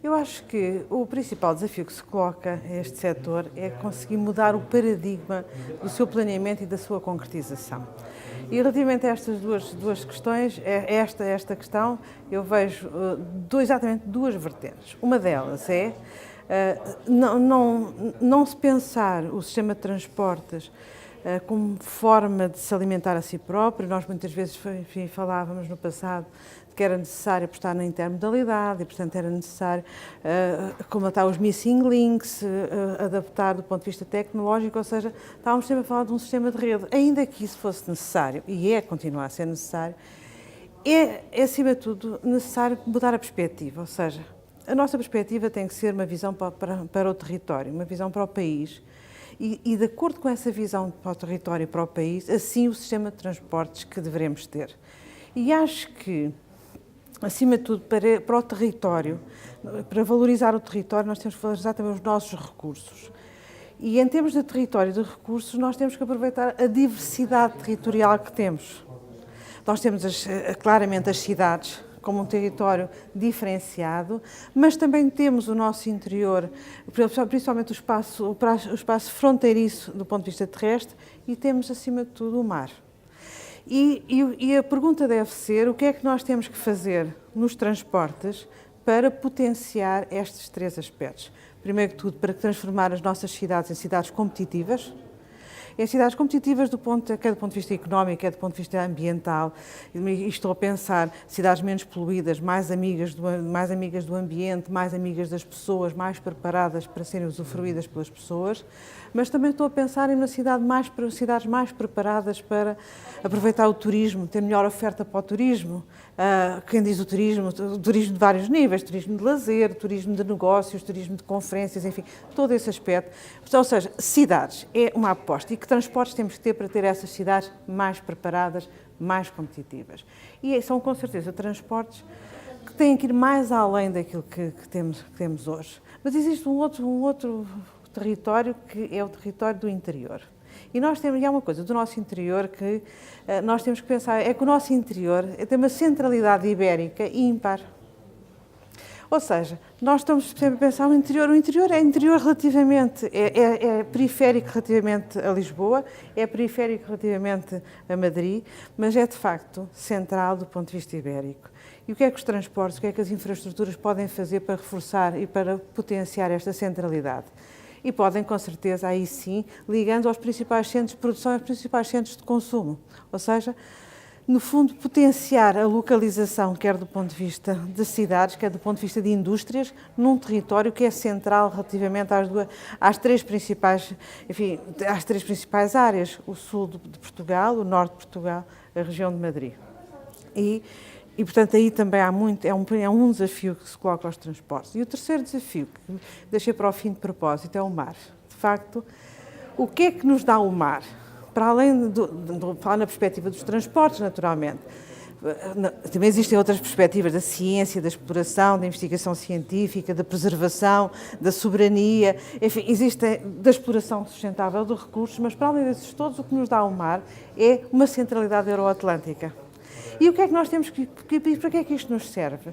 Eu acho que o principal desafio que se coloca a este setor é conseguir mudar o paradigma do seu planeamento e da sua concretização. E relativamente a estas duas questões, esta questão, eu vejo exatamente duas vertentes. Uma delas é não se pensar o sistema de transportes como forma de se alimentar a si próprio. Nós muitas vezes, enfim, falávamos no passado que era necessário apostar na intermodalidade e, portanto, era necessário comatar os missing links, adaptar do ponto de vista tecnológico, ou seja, estávamos sempre a falar de um sistema de rede. Ainda que isso fosse necessário, e continuar a ser necessário, é acima de tudo necessário mudar a perspectiva, ou seja, a nossa perspectiva tem que ser uma visão para o território, uma visão para o país, e de acordo com essa visão para o território e para o país, assim o sistema de transportes que devemos ter. E acho que, acima de tudo, para o território, para valorizar o território, nós temos que valorizar exatamente os nossos recursos. E em termos de território e de recursos, nós temos que aproveitar a diversidade territorial que temos. Nós temos claramente as cidades como um território diferenciado, mas também temos o nosso interior, principalmente o espaço fronteiriço do ponto de vista terrestre, e temos, acima de tudo, o mar. E a pergunta deve ser: o que é que nós temos que fazer nos transportes para potenciar estes três aspectos? Primeiro que tudo, para transformar as nossas cidades em cidades competitivas, em cidades competitivas quer do ponto de vista económico, quer do ponto de vista ambiental, e estou a pensar cidades menos poluídas, mais amigas do ambiente, mais amigas das pessoas, mais preparadas para serem usufruídas pelas pessoas, mas também estou a pensar em cidades mais preparadas para aproveitar o turismo, ter melhor oferta para o turismo. Quem diz o turismo de vários níveis, turismo de lazer, turismo de negócios, turismo de conferências, enfim, todo esse aspecto. Ou seja, cidades é uma aposta. E que transportes temos que ter para ter essas cidades mais preparadas, mais competitivas? E são, com certeza, transportes que têm que ir mais além daquilo que temos hoje. Mas existe um outro território, que é o território do interior. E há uma coisa do nosso interior que nós temos que pensar, é que o nosso interior tem uma centralidade ibérica ímpar. Ou seja, nós estamos sempre a pensar o interior é interior relativamente, é periférico relativamente a Lisboa, é periférico relativamente a Madrid, mas é de facto central do ponto de vista ibérico. E o que é que os transportes, o que é que as infraestruturas podem fazer para reforçar e para potenciar esta centralidade? E podem, com certeza, aí sim, ligando aos principais centros de produção e aos principais centros de consumo. Ou seja, no fundo, potenciar a localização, quer do ponto de vista de cidades, quer do ponto de vista de indústrias, num território que é central relativamente às três principais áreas: o sul de Portugal, o norte de Portugal, a região de Madrid. E, portanto, aí também é um desafio que se coloca aos transportes. E o terceiro desafio, que deixei para o fim de propósito, é o mar. De facto, o que é que nos dá o mar? Para além de falar na perspectiva dos transportes, naturalmente, também existem outras perspectivas da ciência, da exploração, da investigação científica, da preservação, da soberania, enfim, da exploração sustentável dos recursos, mas para além desses todos, o que nos dá o mar é uma centralidade euroatlântica. E o que é que nós temos para que é que isto nos serve?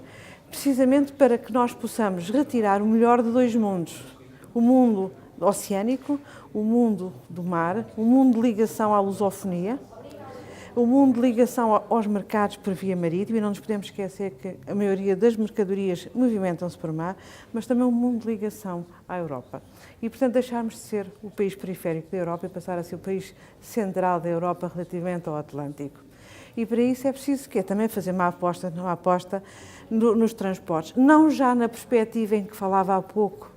Precisamente para que nós possamos retirar o melhor de dois mundos. O mundo oceânico, o mundo do mar, o mundo de ligação à lusofonia, o mundo de ligação aos mercados por via marítima, e não nos podemos esquecer que a maioria das mercadorias movimentam-se por mar, mas também um mundo de ligação à Europa. E, portanto, deixarmos de ser o país periférico da Europa e passar a ser o país central da Europa relativamente ao Atlântico. E para isso é preciso também fazer uma aposta nos transportes, não já na perspectiva em que falava há pouco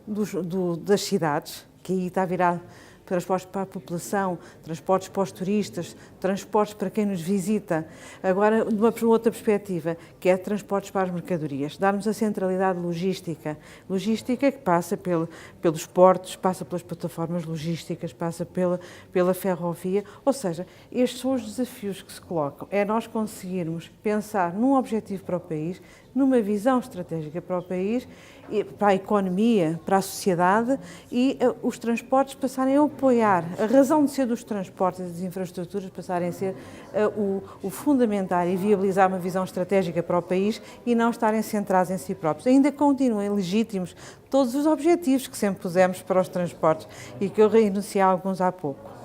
das cidades, que aí está virado transportes para a população, transportes para os turistas, transportes para quem nos visita. Agora, de uma outra perspectiva, que é transportes para as mercadorias. Darmos a centralidade logística que passa pelos portos, passa pelas plataformas logísticas, passa pela ferrovia. Ou seja, estes são os desafios que se colocam. É nós conseguirmos pensar num objetivo para o país, numa visão estratégica para o país, para a economia, para a sociedade, e os transportes passarem a apoiar, a razão de ser dos transportes e das infraestruturas passarem a ser o fundamentar e viabilizar uma visão estratégica para o país e não estarem centrados em si próprios. Ainda continuem legítimos todos os objetivos que sempre pusemos para os transportes e que eu renunciei a alguns há pouco.